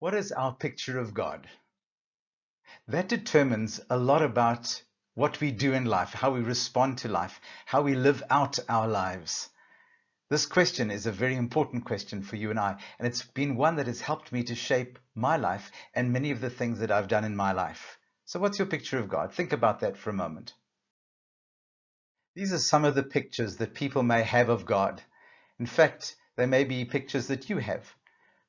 What is our picture of God? That determines a lot about what we do in life, how we respond to life, how we live out our lives. This question is a very important question for you and I, and it's been one that has helped me to shape my life and many of the things that I've done in my life. So what's your picture of God? Think about that for a moment. These are some of the pictures that people may have of God. In fact, they may be pictures that you have.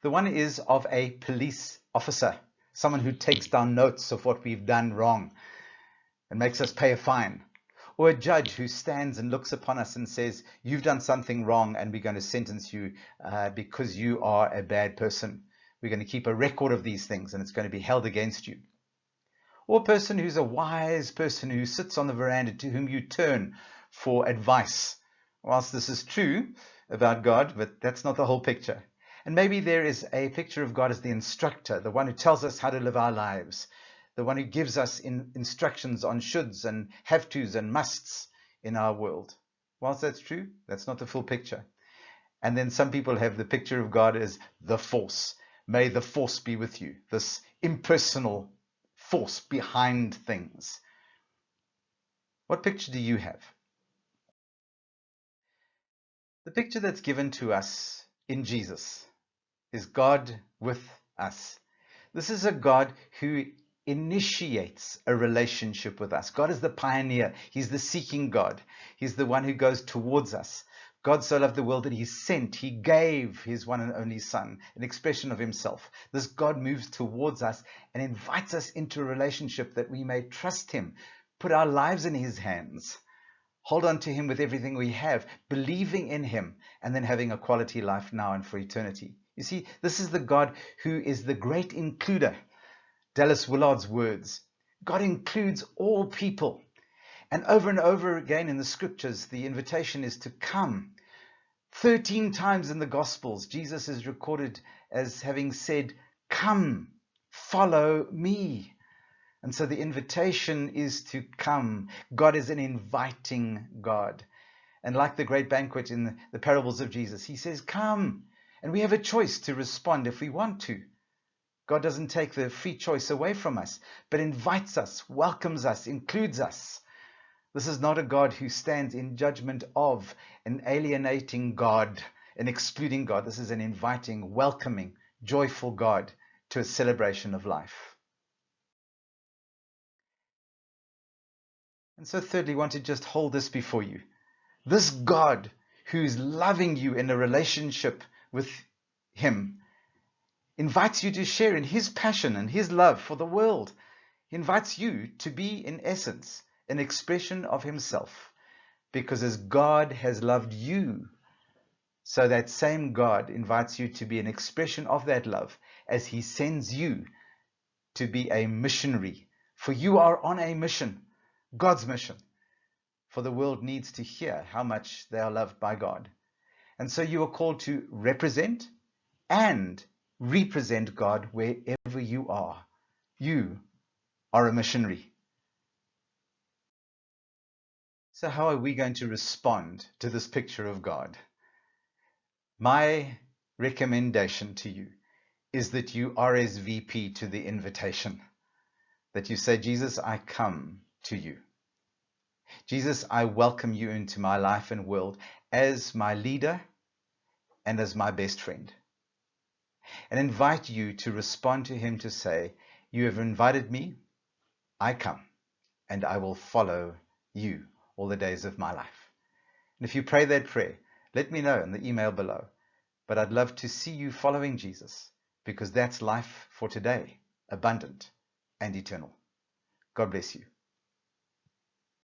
The one is of a police officer, someone who takes down notes of what we've done wrong and makes us pay a fine. Or a judge who stands and looks upon us and says, you've done something wrong and we're going to sentence you because you are a bad person. We're going to keep a record of these things and it's going to be held against you. Or a person who's a wise person who sits on the veranda to whom you turn for advice. Whilst this is true about God, but that's not the whole picture. And maybe there is a picture of God as the instructor, the one who tells us how to live our lives, the one who gives us instructions on shoulds and have tos and musts in our world. Whilst that's true, that's not the full picture. And then some people have the picture of God as the force. May the force be with you, this impersonal force behind things. What picture do you have? The picture that's given to us in Jesus is God with us. This is a God who initiates a relationship with us. God is the pioneer. He's the seeking God. He's the one who goes towards us. God so loved the world that he sent, he gave his one and only son, an expression of himself. This God moves towards us and invites us into a relationship that we may trust him, put our lives in his hands, hold on to him with everything we have, believing in him, and then having a quality life now and for eternity. You see, this is the God who is the great includer. Dallas Willard's words, God includes all people. And over again in the scriptures, the invitation is to come. 13 times in the Gospels, Jesus is recorded as having said, come, follow me. And so the invitation is to come. God is an inviting God. And like the great banquet in the parables of Jesus, he says, come. And we have a choice to respond if we want to. God doesn't take the free choice away from us, but invites us, welcomes us, includes us. This is not a God who stands in judgment of an alienating God, an excluding God. This is an inviting, welcoming, joyful God to a celebration of life. And so thirdly, I want to just hold this before you. This God who's loving you in a relationship with him invites you to share in his passion and his love for the world. He invites you to be, in essence, an expression of himself. Because as God has loved you, so that same God invites you to be an expression of that love as he sends you to be a missionary. For you are on a mission, God's mission. For the world needs to hear how much they are loved by God. And so you are called to represent and represent God wherever you are. You are a missionary. So how are we going to respond to this picture of God? My recommendation to you is that you RSVP to the invitation. That you say, Jesus, I come to you. Jesus, I welcome you into my life and world as my leader and as my best friend. And invite you to respond to him to say, you have invited me, I come, and I will follow you all the days of my life. And if you pray that prayer, let me know in the email below. But I'd love to see you following Jesus, because that's life for today, abundant and eternal. God bless you.